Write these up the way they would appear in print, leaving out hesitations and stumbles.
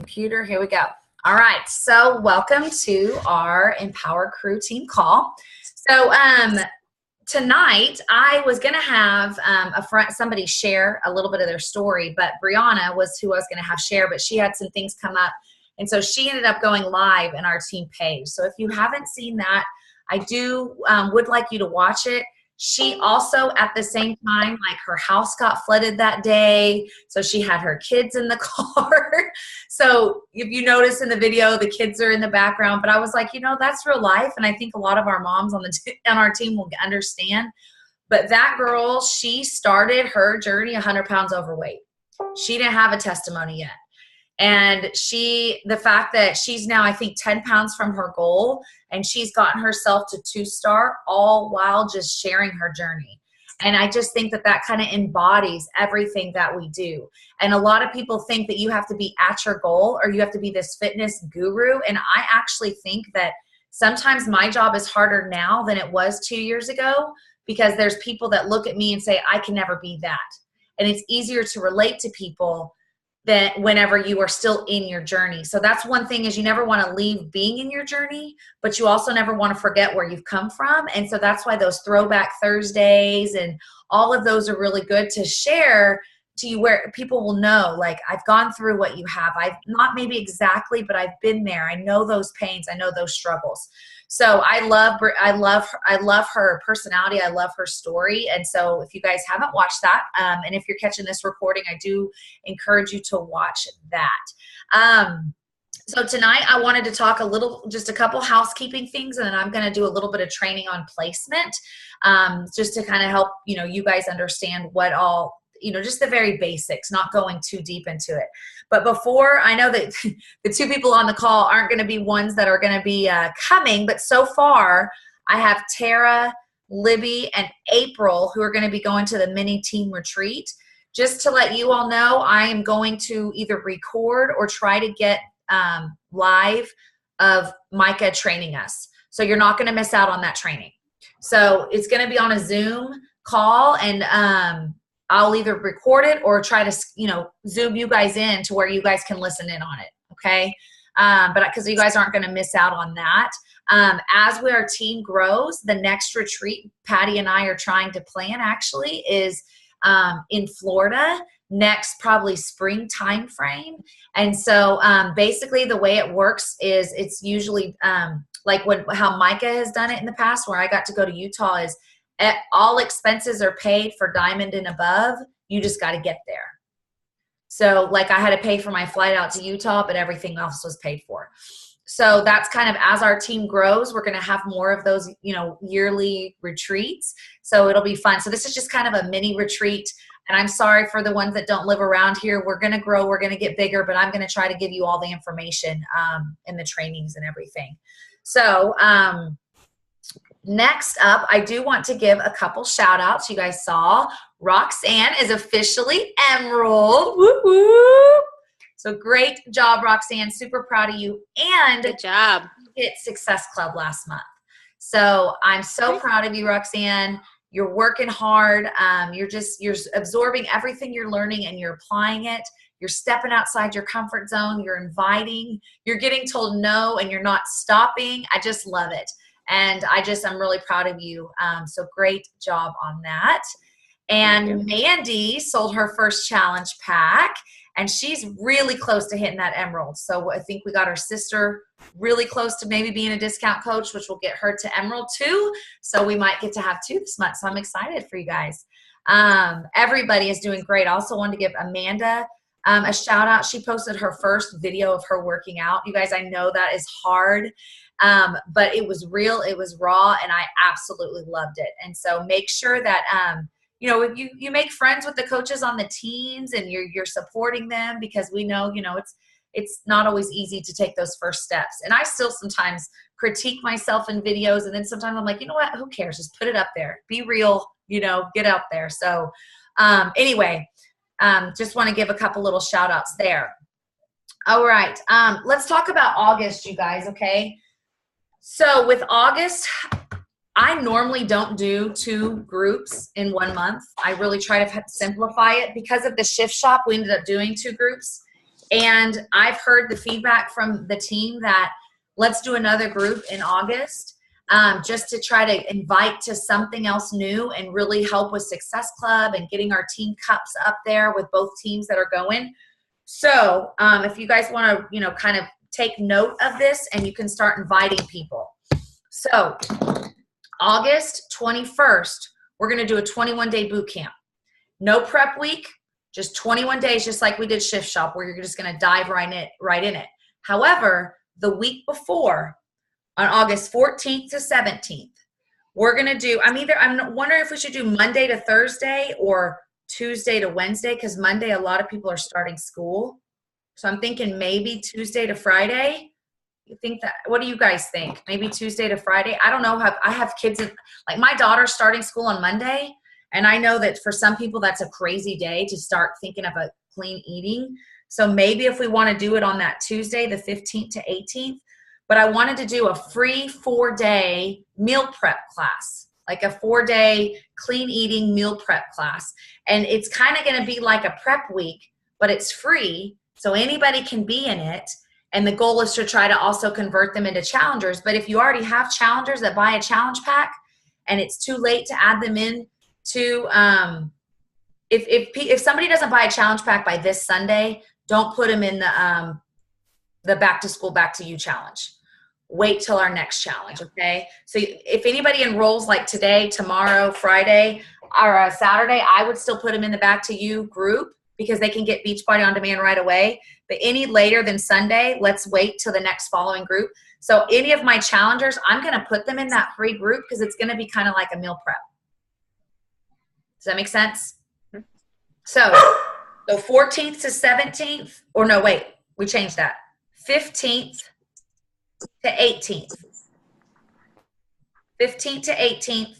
Computer, here we go. All right, so welcome to our Empower Crew team call. So tonight I was going to have somebody share a little bit of their story, but Brianna was who I was going to have share, but she had some things come up, and so she ended up going live in our team page. So if you haven't seen that, I would like you to watch it. She also, at the same time, like her house got flooded that day, so she had her kids in the car. So if you notice in the video, the kids are in the background, but I was like, that's real life, and I think a lot of our moms on our team will understand. But that girl, she started her journey 100 pounds overweight. She didn't have a testimony yet. And the fact that she's now, I think, 10 pounds from her goal, and she's gotten herself to 2-star, all while just sharing her journey. And I just think that kind of embodies everything that we do. And a lot of people think that you have to be at your goal or you have to be this fitness guru. And I actually think that sometimes my job is harder now than it was 2 years ago, because there's people that look at me and say, I can never be that. And it's easier to relate to people than whenever you are still in your journey. So that's one thing, is you never want to leave being in your journey, but you also never want to forget where you've come from. And so that's why those Throwback Thursdays and all of those are really good to share to you, where people will know, like, I've gone through what you have. I've not maybe exactly, but I've been there. I know those pains. I know those struggles. So I love her personality. I love her story. And so if you guys haven't watched that, and if you're catching this recording, I do encourage you to watch that. So tonight I wanted to talk just a couple housekeeping things, and then I'm going to do a little bit of training on placement, just to kind of help, you guys understand what all, just the very basics, not going too deep into it. But before, I know that the two people on the call aren't going to be ones that are going to be coming, but so far I have Tara, Libby, and April who are going to be going to the mini team retreat. Just to let you all know, I am going to either record or try to get live of Micah training us. So you're not going to miss out on that training. So it's going to be on a Zoom call, and I'll either record it or try to, Zoom you guys in to where you guys can listen in on it. Okay. But because you guys aren't going to miss out on that. As our team grows, the next retreat Patty and I are trying to plan actually is in Florida next, probably spring time frame. And so basically the way it works is it's usually like how Micah has done it in the past, where I got to go to Utah, is all expenses are paid for Diamond and above. You just got to get there. So like I had to pay for my flight out to Utah, but everything else was paid for. So that's kind of, as our team grows, we're going to have more of those, yearly retreats. So it'll be fun. So this is just kind of a mini retreat. And I'm sorry for the ones that don't live around here. We're going to grow. We're going to get bigger, but I'm going to try to give you all the information and the trainings and everything. So next up, I do want to give a couple shout outs. You guys saw Roxanne is officially Emerald. Woo woo. So great job, Roxanne. Super proud of you. And good job. You hit Success Club last month. So I'm so proud of you, Roxanne. You're working hard. You're absorbing everything you're learning and you're applying it. You're stepping outside your comfort zone. You're inviting. You're getting told no and you're not stopping. I just love it. And I'm really proud of you. So great job on that. And Mandy sold her first challenge pack, and she's really close to hitting that Emerald. So I think we got our sister really close to maybe being a discount coach, which will get her to Emerald too. So we might get to have 2 this month. So I'm excited for you guys. Everybody is doing great. I also wanted to give Amanda a shout out. She posted her first video of her working out. You guys, I know that is hard. But it was real, it was raw, and I absolutely loved it. And so make sure that, if you make friends with the coaches on the teams and you're supporting them, because we know, it's not always easy to take those first steps. And I still sometimes critique myself in videos. And then sometimes I'm like, you know what, who cares? Just put it up there, be real, get out there. So anyway, just want to give a couple little shout outs there. All right. Let's talk about August, you guys. Okay. So with August, I normally don't do 2 groups in 1 month. I really try to simplify it. Because of the shift shop, we ended up doing 2 groups. And I've heard the feedback from the team that let's do another group in August, just to try to invite to something else new and really help with Success Club and getting our team cups up there with both teams that are going. So if you guys want to, kind of take note of this, and you can start inviting people. So August 21st, we're going to do a 21-day boot camp. No prep week, just 21 days, just like we did Shift Shop, where you're just going to dive right in it. However, the week before, on August 14th to 17th, we're going to do, I'm wondering if we should do Monday to Thursday or Tuesday to Wednesday, because Monday a lot of people are starting school. So I'm thinking maybe Tuesday to Friday. You think that, what do you guys think? Maybe Tuesday to Friday? I don't know. I have kids, like my daughter's starting school on Monday, and I know that for some people that's a crazy day to start thinking of a clean eating. So maybe if we want to do it on that Tuesday, the 15th to 18th, but I wanted to do a free 4-day meal prep class, like a 4-day clean eating meal prep class. And it's kind of going to be like a prep week, but it's free. So anybody can be in it. And the goal is to try to also convert them into challengers. But if you already have challengers that buy a challenge pack and it's too late to add them in to, if somebody doesn't buy a challenge pack by this Sunday, don't put them in the back to school, back to you challenge. Wait till our next challenge, okay? So if anybody enrolls like today, tomorrow, Friday, or Saturday, I would still put them in the back to you group, because they can get Beachbody On Demand right away. But any later than Sunday, let's wait till the next following group. So any of my challengers, I'm going to put them in that free group, because it's going to be kind of like a meal prep. Does that make sense? So 14th to 17th, or no, wait, we changed that. 15th to 18th. 15th to 18th,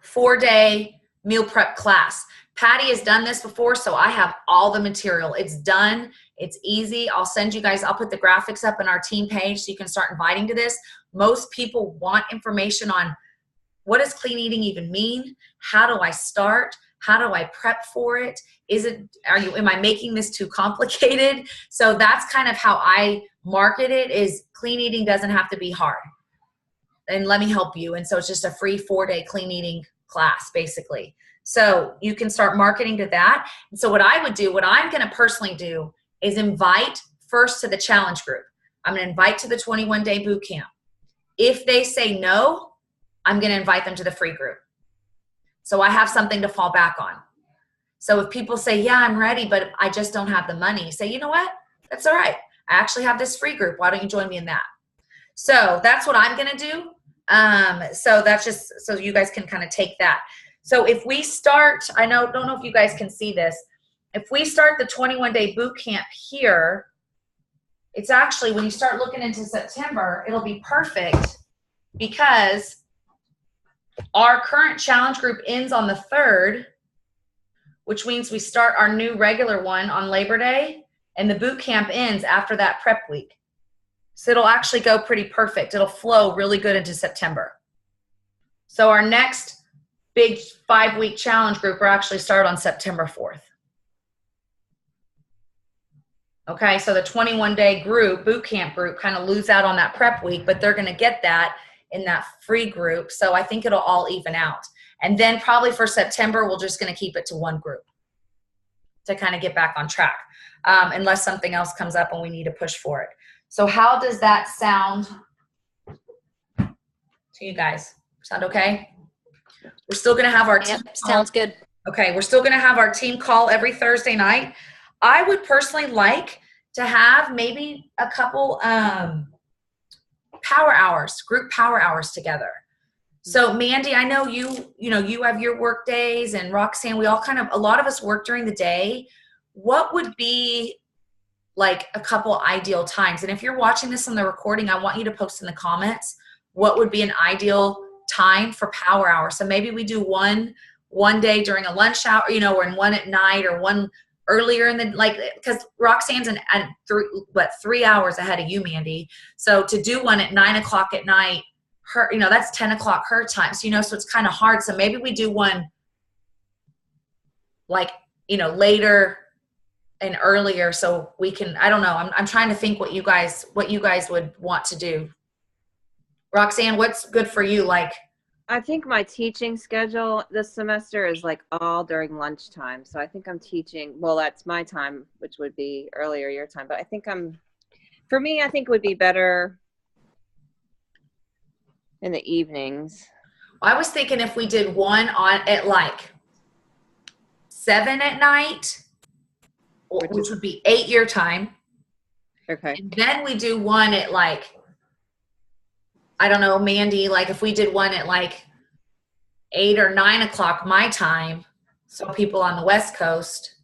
4-day meal prep class. Patty has done this before, so I have all the material. It's done. It's easy. I'll send you guys, I'll put the graphics up on our team page so you can start inviting to this. Most people want information on what does clean eating even mean? How do I start? How do I prep for it? Am I making this too complicated? So that's kind of how I market it, is clean eating doesn't have to be hard. And let me help you. And so it's just a free 4-day clean eating class, basically. So you can start marketing to that. And so what I would do, what I'm going to personally do, is invite first to the challenge group. I'm going to invite to the 21-day boot camp. If they say no, I'm going to invite them to the free group. So I have something to fall back on. So if people say, yeah, I'm ready, but I just don't have the money, say, you know what? That's all right. I actually have this free group. Why don't you join me in that? So that's what I'm going to do. So that's just so you guys can kind of take that. So if we start, don't know if you guys can see this. If we start the 21-day boot camp here, it's actually, when you start looking into September, it'll be perfect, because our current challenge group ends on the 3rd, which means we start our new regular one on Labor Day, and the boot camp ends after that prep week. So it'll actually go pretty perfect. It'll flow really good into September. So our next big 5-week challenge group will actually start on September 4th. Okay, so the 21-day group, boot camp group, kind of lose out on that prep week, but they're going to get that in that free group. So I think it'll all even out. And then probably for September, we're just going to keep it to one group to kind of get back on track, unless something else comes up and we need to push for it. So how does that sound to you guys? Sound okay? We're still going to have our team call. Sounds good. Okay, we're still going to have our team call every Thursday night. I would personally like to have maybe a couple power hours, group power hours together. So Mandy, I know you have your work days, and Roxanne, we all a lot of us work during the day. What would be like a couple ideal times? And if you're watching this on the recording, I want you to post in the comments what would be an ideal time for power hour. So maybe we do one day during a lunch hour, or in one at night, or one earlier in the, because Roxanne's 3 hours ahead of you, Mandy. So to do one at 9 o'clock at night, her, that's 10 o'clock her time. So, so it's kind of hard. So maybe we do one later and earlier so we can, I don't know. I'm trying to think what you guys would want to do. Roxanne, what's good for you? Like, I think my teaching schedule this semester is like all during lunchtime. So I think I'm teaching, well, that's my time, which would be earlier your time. But I think for me, I think it would be better in the evenings. I was thinking if we did one at like 7 at night, which would be 8 your time. Okay. And then we do one at like, I don't know, Mandy, like if we did one at like 8 or 9 o'clock my time, so people on the West Coast,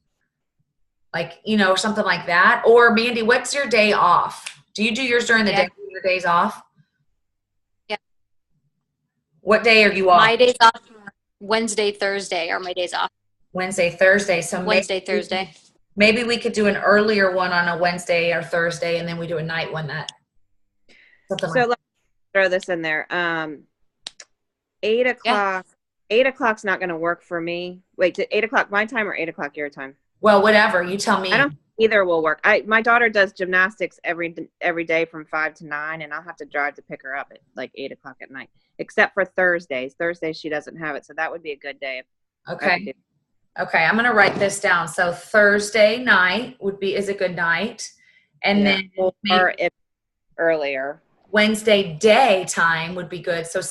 like, you know, something like that. Or Mandy, what's your day off? Do you do yours during the day? Your days off? Yeah. What day are you off? My days off Wednesday, Thursday are my days off. Wednesday, Thursday. So Wednesday, Thursday. Maybe we could do an earlier one on a Wednesday or Thursday, and then we do a night one that. So let's throw this in there. 8 o'clock. Yeah. 8 o'clock's not going to work for me. Wait, 8 o'clock my time or 8 o'clock your time? Well, whatever you tell me. I don't. Either will work. My daughter does gymnastics every day from 5 to 9, and I'll have to drive to pick her up at like 8 o'clock at night. Except for Thursdays. Thursdays she doesn't have it, so that would be a good day. Okay. Okay, I'm going to write this down. So Thursday night is a good night, and then or if earlier. Wednesday daytime would be good. So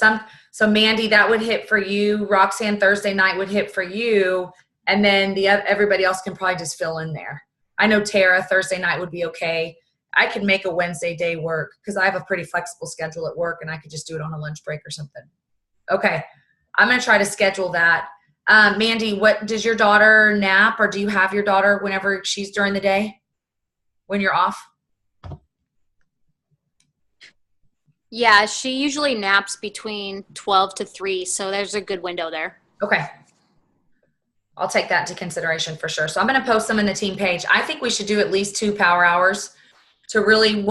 Mandy, that would hit for you. Roxanne, Thursday night would hit for you, and then everybody else can probably just fill in there. I know Tara, Thursday night would be okay. I could make a Wednesday day work because I have a pretty flexible schedule at work, and I could just do it on a lunch break or something. Okay, I'm going to try to schedule that. Mandy, what does your daughter nap, or do you have your daughter whenever she's during the day when you're off? Yeah, she usually naps between 12 to 3, so there's a good window there. Okay. I'll take that into consideration for sure. So I'm going to post them in the team page. I think we should do at least 2 power hours to really,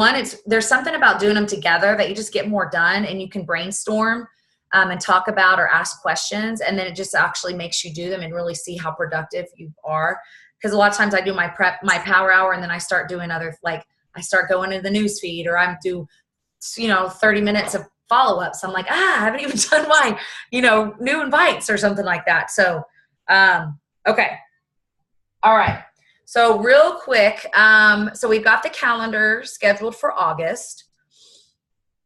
there's something about doing them together that you just get more done, and you can brainstorm and talk about or ask questions, and then it just actually makes you do them and really see how productive you are. Because a lot of times I do my power hour, and then I start doing I start going into the news feed, or I'm do 30 minutes of follow-ups. I'm like, I haven't even done my, new invites or something like that. So, okay. All right. So real quick. So we've got the calendar scheduled for August.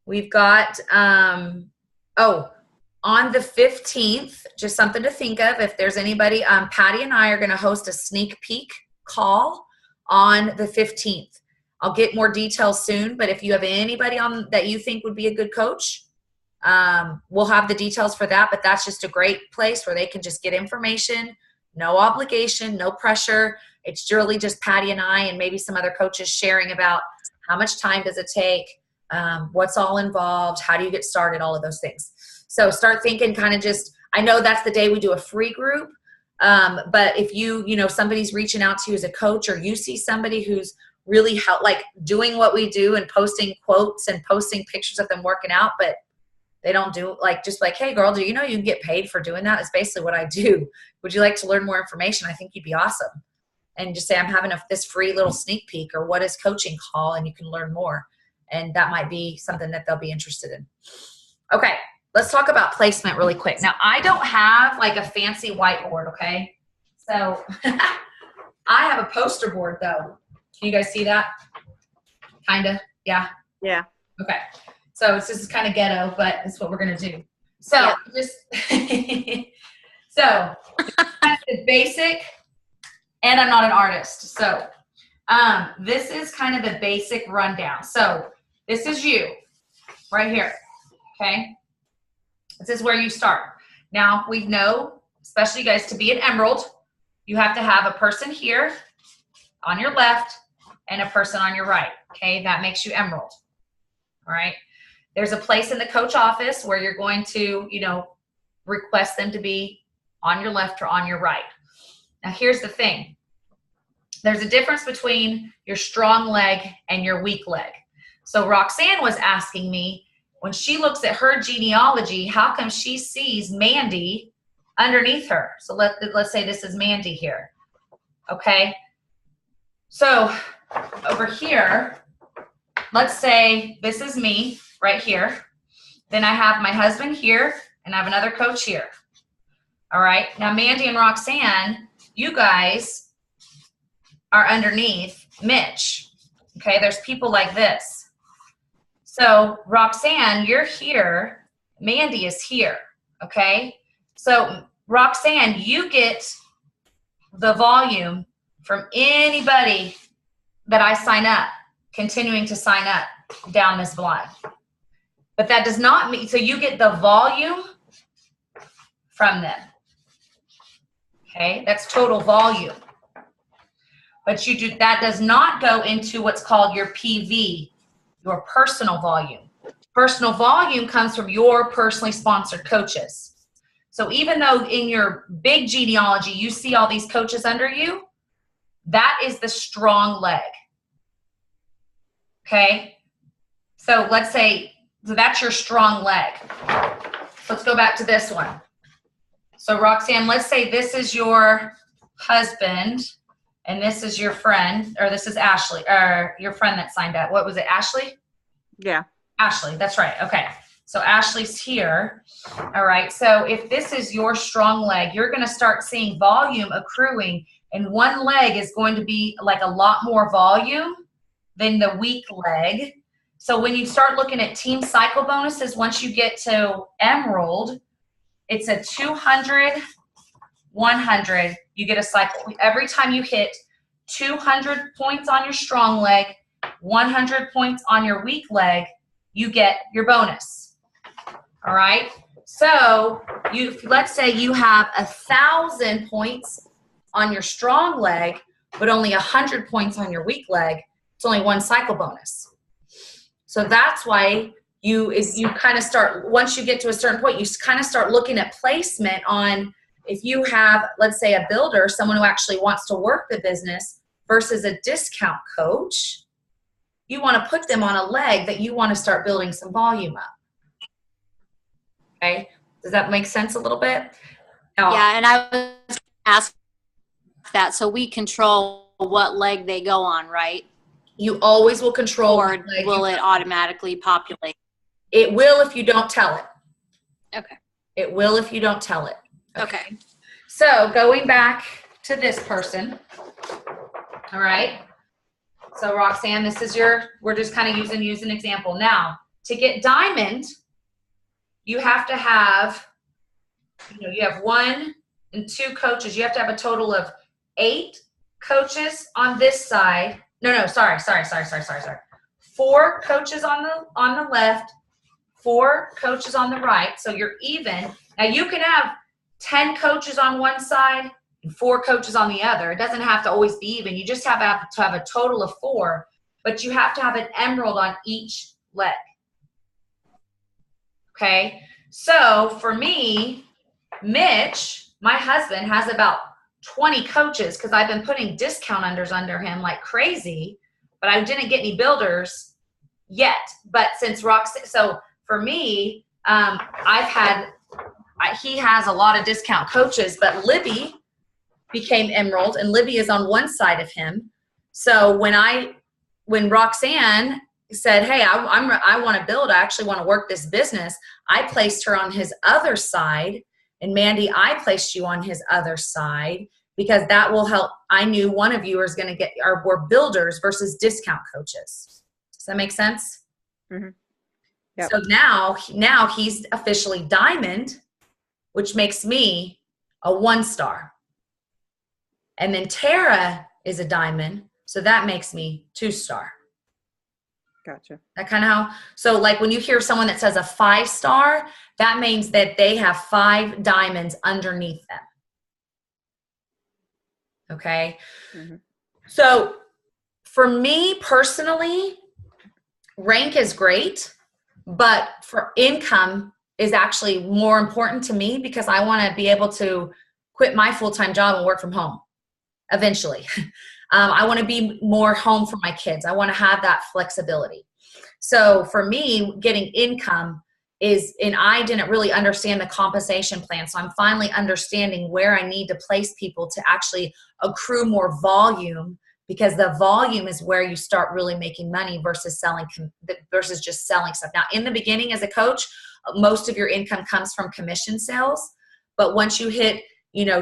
We've got, on the 15th, just something to think of. If there's anybody, Patty and I are going to host a sneak peek call on the 15th. I'll get more details soon, but if you have anybody on that you think would be a good coach, we'll have the details for that. But that's just a great place where they can just get information, no obligation, no pressure. It's really just Patty and I and maybe some other coaches sharing about how much time does it take, what's all involved, how do you get started, all of those things. So start thinking I know that's the day we do a free group, but if somebody's reaching out to you as a coach, or you see somebody who's really doing what we do and posting quotes and posting pictures of them working out, but they don't do hey girl, do you know you can get paid for doing that? It's basically what I do. Would you like to learn more information? I think you'd be awesome. And just say, I'm having this free little sneak peek, or what is coaching call, and you can learn more. And that might be something that they'll be interested in. Okay. Let's talk about placement really quick. Now, I don't have a fancy whiteboard, okay? So I have a poster board, though. Can you guys see that? Kind of? Yeah? Yeah. Okay. So it's just kind of ghetto, but it's what we're going to do. So so it's basic, and I'm not an artist. So this is kind of the basic rundown. So this is you right here, okay? This is where you start. Now, we know, especially you guys, to be an emerald, you have to have a person here on your left and a person on your right, okay? That makes you emerald, all right? There's a place in the coach office where you're going to, request them to be on your left or on your right. Now, here's the thing. There's a difference between your strong leg and your weak leg. So Roxanne was asking me, when she looks at her genealogy, how come she sees Mandy underneath her? So let's say this is Mandy here, okay? So over here, let's say this is me right here. Then I have my husband here, and I have another coach here. All right. Now, Mandy and Roxanne, you guys are underneath Mitch. Okay. There's people like this. So Roxanne, you're here. Mandy is here. Okay. So Roxanne, you get the volume from anybody that I sign up, continuing to sign up down this line. But that does not mean, so you get the volume from them. Okay, that's total volume. But that does not go into what's called your PV, your personal volume. Personal volume comes from your personally sponsored coaches. So even though in your big genealogy, you see all these coaches under you, that is the strong leg. Okay, so let's say, so that's your strong leg. Let's go back to this one. So Roxanne, let's say this is your husband and this is your friend, or this is Ashley, or your friend that signed up. What was it, Ashley? Yeah. Ashley, that's right. Okay. So Ashley's here. All right. So if this is your strong leg, you're going to start seeing volume accruing, and one leg is going to be like a lot more volume than the weak leg. So when you start looking at team cycle bonuses, once you get to Emerald, it's a 200, 100. You get a cycle. Every time you hit 200 points on your strong leg, 100 points on your weak leg, you get your bonus. All right. So let's say you have 1,000 points on your strong leg, but only 100 points on your weak leg. It's only one cycle bonus. So that's why you kind of start, once you get to a certain point, you kind of start looking at placement on, if you have, let's say, a builder, someone who actually wants to work the business versus a discount coach, you want to put them on a leg that you want to start building some volume up. Okay. Does that make sense a little bit? Now, Yeah, and I was going to ask that. So we control what leg they go on, right? you always will control. Or will it automatically populate? It will if you don't tell it. Okay. It will if you don't tell it. Okay. So going back to this person. All right. So Roxanne, this is we're just kind of use an example. Now, to get diamond, you have to have, you have 1 and 2 coaches. You have to have a total of 8 coaches on this side. Sorry. 4 coaches on the left, 4 coaches on the right. So you're even. Now you can have 10 coaches on one side and 4 coaches on the other. It doesn't have to always be even. You just have to have a total of 4, but you have to have an emerald on each leg. Okay. So for me, Mitch, my husband, has about 20 coaches because I've been putting discount unders under him like crazy, but I didn't get any builders yet. But since so for me, he has a lot of discount coaches, but Libby became emerald, and Libby is on one side of him. So when Roxanne said, hey, I want to build, I actually want to work this business, I placed her on his other side. And Mandy, I placed you on his other side because that will help. I knew one of you was going to get, we're builders versus discount coaches. Does that make sense? Mm-hmm. Yep. So now he's officially diamond, which makes me a 1-star. And then Tara is a diamond, so that makes me 2-star. Gotcha. That kind of how, so like when you hear someone that says a 5-star, that means that they have 5 diamonds underneath them. Okay. Mm-hmm. So for me personally, rank is great, but for income is actually more important to me because I want to be able to quit my full-time job and work from home eventually. I want to be more home for my kids. I want to have that flexibility. So for me, getting income and I didn't really understand the compensation plan. So I'm finally understanding where I need to place people to actually accrue more volume because the volume is where you start really making money versus versus just selling stuff. Now, in the beginning as a coach, most of your income comes from commission sales. But once you hit,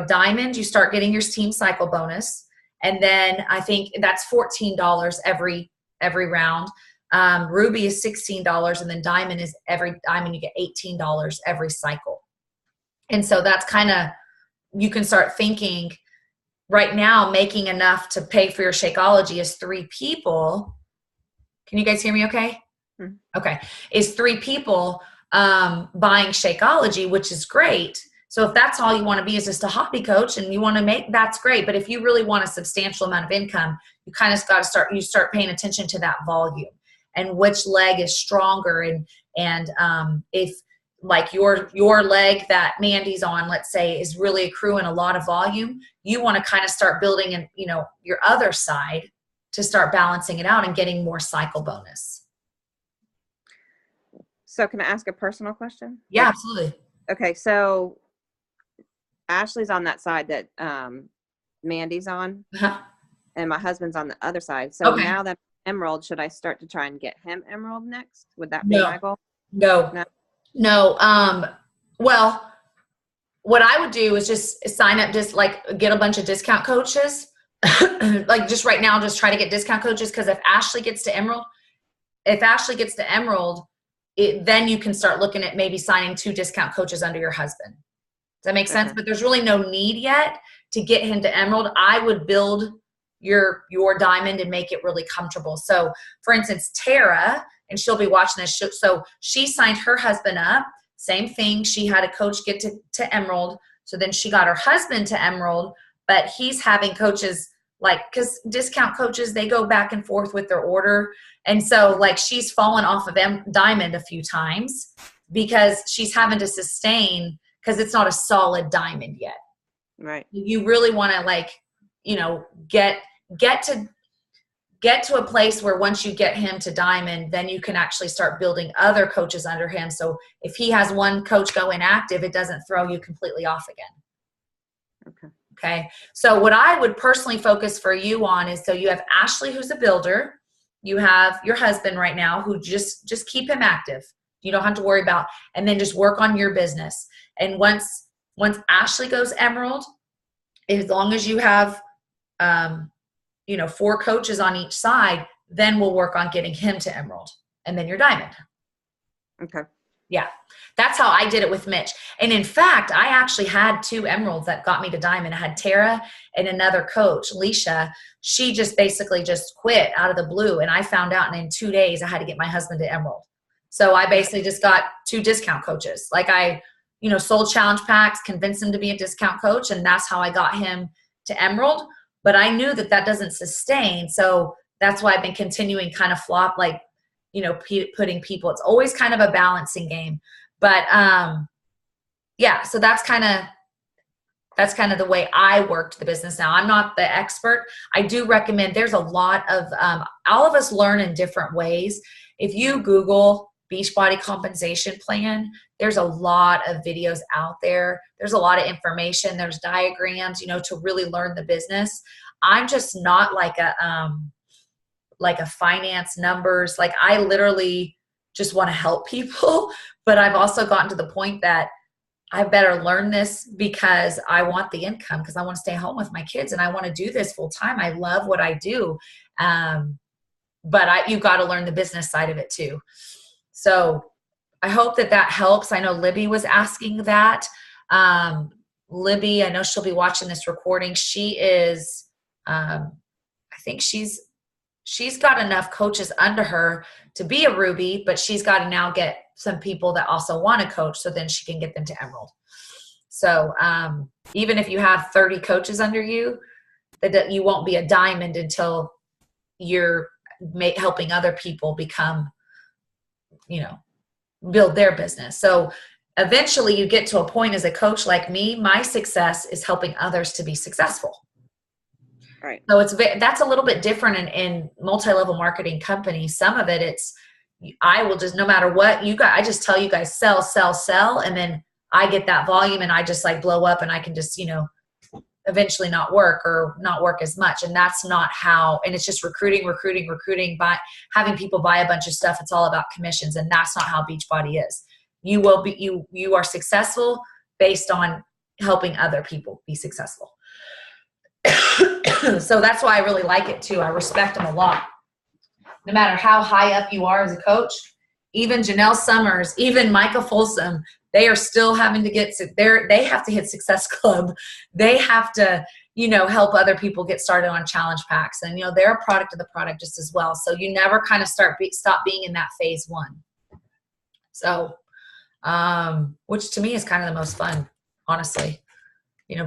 diamond, you start getting your team cycle bonus. And then I think that's $14 every round. Ruby is $16, and then diamond is every diamond you get $18 every cycle. And so that's kind of, you can start thinking right now, making enough to pay for your Shakeology is 3 people. Can you guys hear me okay? Mm-hmm. Okay. Is 3 people buying Shakeology, which is great. So if that's all you want to be is just a hobby coach and you want to make, that's great. But if you really want a substantial amount of income, you kind of got to start paying attention to that volume and which leg is stronger. And if like your leg that Mandy's on, let's say, is really accruing a lot of volume, you want to kind of start building in, your other side to start balancing it out and getting more cycle bonus. So can I ask a personal question? Yeah, absolutely. Okay. So Ashley's on that side that Mandy's on, and my husband's on the other side. So now that I'm Emerald, should I start to try and get him Emerald next? Would that be my goal? No. Well, what I would do is just sign up, just like get a bunch of discount coaches. Like just right now, just try to get discount coaches. Cause if Ashley gets to Emerald, then you can start looking at maybe signing 2 discount coaches under your husband. Does that make sense? But there's really no need yet to get him to Emerald. I would build your diamond and make it really comfortable. So for instance, Tara, and she'll be watching this. So she signed her husband up. Same thing. She had a coach get to Emerald. So then she got her husband to Emerald, but he's having coaches because discount coaches, they go back and forth with their order. And so she's fallen off of diamond a few times because she's having to sustain because it's not a solid diamond yet. Right. You really want to get to a place where once you get him to diamond, then you can actually start building other coaches under him. So if he has one coach go inactive, it doesn't throw you completely off again. Okay. So what I would personally focus for you on is, so you have Ashley, who's a builder. You have your husband right now who just keep him active. You don't have to worry about, and then just work on your business. And once Ashley goes Emerald, as long as you have, 4 coaches on each side, then we'll work on getting him to Emerald, and then you're diamond. Okay. Yeah. That's how I did it with Mitch. And in fact, I actually had 2 Emeralds that got me to diamond. I had Tara and another coach, Leisha. She just basically just quit out of the blue. And I found out, and in 2 days I had to get my husband to Emerald. So I basically just got 2 discount coaches. I sold challenge packs, convinced him to be a discount coach. And that's how I got him to Emerald. But I knew that doesn't sustain. So that's why I've been continuing kind of putting people, it's always kind of a balancing game. But so that's kind of the way I worked the business. Now, I'm not the expert. I do recommend, there's a lot of, all of us learn in different ways. If you Google Beachbody compensation plan, there's a lot of videos out there. There's a lot of information. There's diagrams, to really learn the business. I'm just not like a finance numbers. I literally just want to help people, but I've also gotten to the point that I better learn this because I want the income, because I want to stay home with my kids and I want to do this full time. I love what I do. But you got to learn the business side of it too. So I hope that helps. I know Libby was asking that. Libby, I know she'll be watching this recording. She is, I think she's got enough coaches under her to be a Ruby, but she's got to now get some people that also want to coach, so then she can get them to Emerald. So even if you have 30 coaches under you, that you won't be a diamond until you're helping other people become, build their business. So eventually you get to a point as a coach like me, my success is helping others to be successful. Right. So that's a little bit different in multi-level marketing companies. Some of it, I will just, no matter what you got, I just tell you guys sell. And then I get that volume and I just blow up and I can just, eventually not work or not work as much. And that's not how, and it's just recruiting, by having people buy a bunch of stuff. It's all about commissions. And that's not how Beachbody is. You are successful based on helping other people be successful. So that's why I really like it too. I respect them a lot. No matter how high up you are as a coach, even Janelle Summers, even Micah Folsom, they are still having to they have to hit Success Club. They have to, help other people get started on challenge packs. And, they're a product of the product just as well. So you never kind of stop being in that phase one. So, which to me is kind of the most fun, honestly.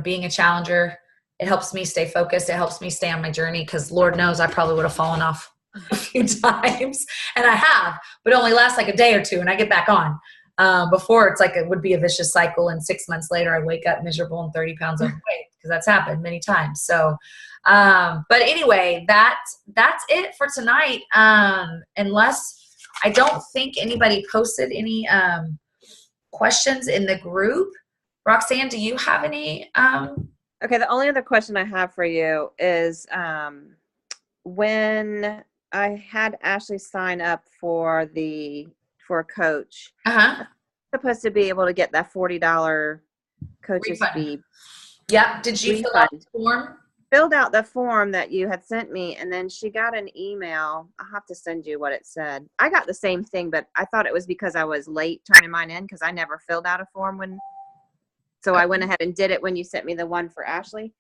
Being a challenger, it helps me stay focused. It helps me stay on my journey because Lord knows I probably would have fallen off a few times, and I have, but it only lasts like a day or two and I get back on. Before it's like it would be a vicious cycle, and 6 months later I wake up miserable and 30 pounds overweight because that's happened many times. So but anyway, that's it for tonight. Unless I don't think anybody posted any questions in the group. Roxanne, do you have any Okay, the only other question I have for you is when I had Ashley sign up for a coach, I'm supposed to be able to get that $40 coach's fee. Yep. Did you fill out the form? Filled out the form that you had sent me, and then she got an email. I'll have to send you what it said. I got the same thing, but I thought it was because I was late turning mine in because I never filled out a form so I went ahead and did it when you sent me the one for Ashley.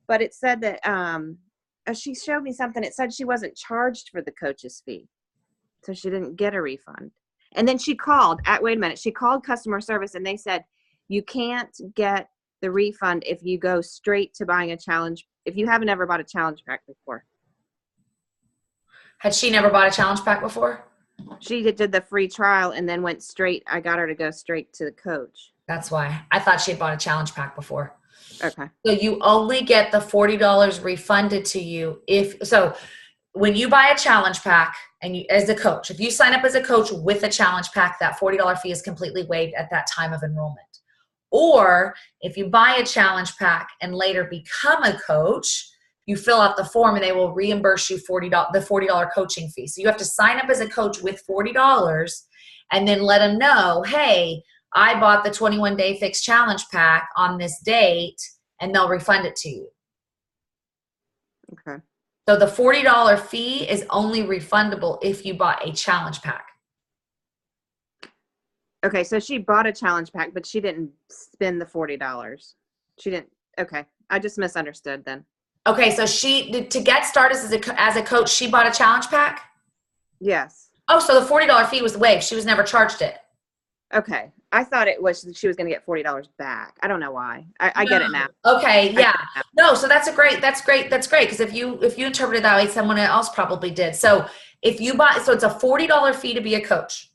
But it said that she showed me something. It said she wasn't charged for the coach's fee, so she didn't get a refund. And then she called. Wait a minute. She called customer service, and they said you can't get the refund if you go straight to buying a challenge. If you haven't ever bought a challenge pack before. Had she never bought a challenge pack before? She did the free trial and then went straight. I got her to go straight to the coach. That's why. I thought she had bought a challenge pack before. Okay. So you only get the $40 refunded to you when you buy a challenge pack and as a coach, if you sign up as a coach with a challenge pack, that $40 fee is completely waived at that time of enrollment. Or if you buy a challenge pack and later become a coach, you fill out the form and they will reimburse you the $40 coaching fee. So you have to sign up as a coach with $40 and then let them know, hey, I bought the 21-day fixed challenge pack on this date, and they'll refund it to you. Okay. So the $40 fee is only refundable if you bought a challenge pack. Okay, so she bought a challenge pack, but she didn't spend the $40. She didn't. Okay, I just misunderstood then. Okay, so to get started as a coach, she bought a challenge pack? Yes. Oh, so the $40 fee was waived. She was never charged it. Okay. I thought it was she was going to get $40 back. I don't know why. I get it now. Okay, yeah. No, so that's great. Because if you interpret it that way, someone else probably did. So if you so it's a $40 fee to be a coach.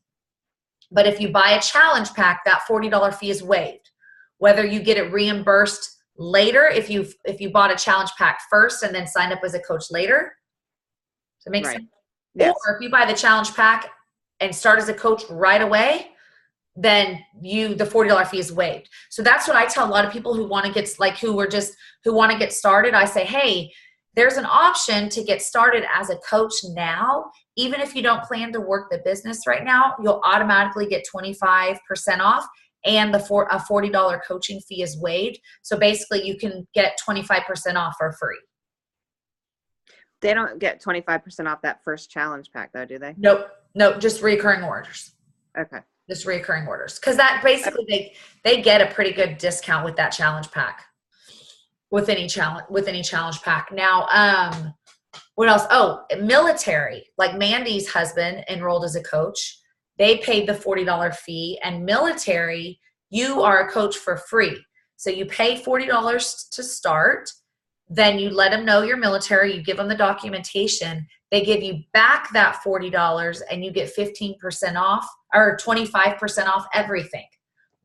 But if you buy a challenge pack, that $40 fee is waived. Whether you get it reimbursed later, if you bought a challenge pack first and then signed up as a coach later. Does that make sense? Yes. Or if you buy the challenge pack and start as a coach right away, then the $40 fee is waived. So that's what I tell a lot of people who want to get who want to get started. I say, hey, there's an option to get started as a coach now. Even if you don't plan to work the business right now, you'll automatically get 25% off, and a $40 coaching fee is waived. So basically you can get 25% off for free. They don't get 25% off that first challenge pack though, do they? Nope, just recurring orders. Okay. Just recurring orders. Because that basically they get a pretty good discount with that challenge pack. With any challenge pack. Now, what else? Oh, military. Like Mandy's husband enrolled as a coach. They paid the $40 fee. And military, you are a coach for free. So you pay $40 to start. Then you let them know you're military. You give them the documentation. They give you back that $40 and you get 15% off or 25% off everything.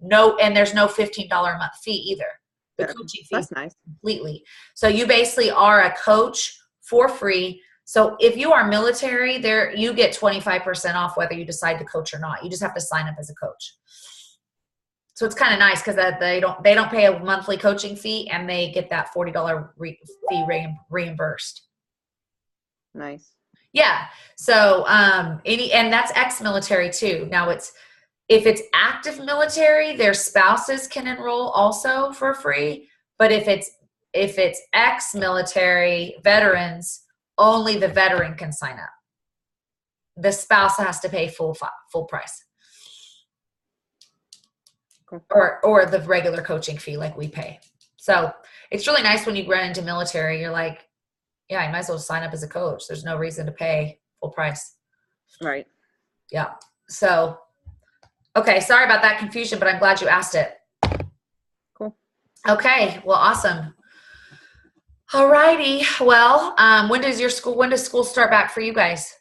And there's no $15 a month fee either. The coaching fee. That's nice. Completely. So you basically are a coach for free. So if you are military, you get 25% off whether you decide to coach or not. You just have to sign up as a coach. So it's kind of nice because they don't pay a monthly coaching fee, and they get that $40 fee reimbursed. Nice. Yeah. So and that's ex-military too. Now if it's active military, their spouses can enroll also for free. But if it's ex-military veterans, only the veteran can sign up. The spouse has to pay full price. Cool. Or the regular coaching fee like we pay. So it's really nice when you run into military. You're like, yeah, I might as well sign up as a coach. There's no reason to pay full price. Right. Yeah. So, okay. Sorry about that confusion, but I'm glad you asked it. Cool. Okay. Well, awesome. All righty. Well, when does school start back for you guys?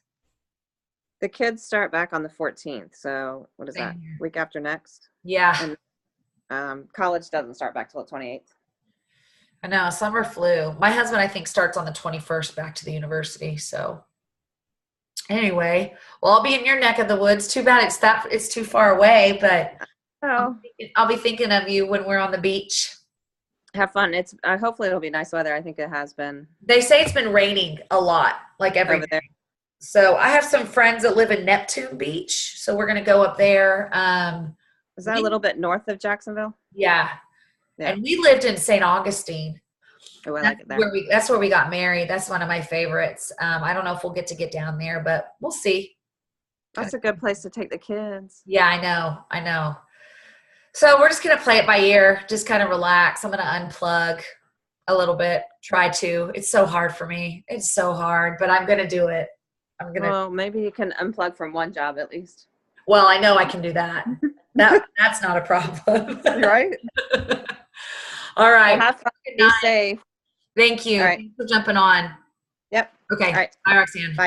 The kids start back on the 14th. So what is that? Week after next? Yeah. And college doesn't start back till the 28th. I know, summer flew. My husband, I think, starts on the 21st back to the university. So anyway, well, I'll be in your neck of the woods. Too bad it's too far away, but I'll be thinking of you when we're on the beach. Have fun. Hopefully it'll be nice weather. I think it has been. They say it's been raining a lot, like every over there. So I have some friends that live in Neptune Beach, so we're going to go up there. Is that a little bit north of Jacksonville? Yeah. And we lived in St. Augustine. Oh, I like it there. That's where we got married. That's one of my favorites. I don't know if we'll get down there, but we'll see. That's a good place to take the kids. Yeah, I know. So we're just going to play it by ear, just kind of relax. I'm going to unplug a little bit, try to. It's so hard for me. It's so hard, but I'm going to do it. Well, maybe you can unplug from one job at least. Well, I know I can do that. That's not a problem. Right? All right. Well, have fun. Be safe. Thank you. All right. Thanks for jumping on. Yep. Okay. All right. Bye, Roxanne. Bye.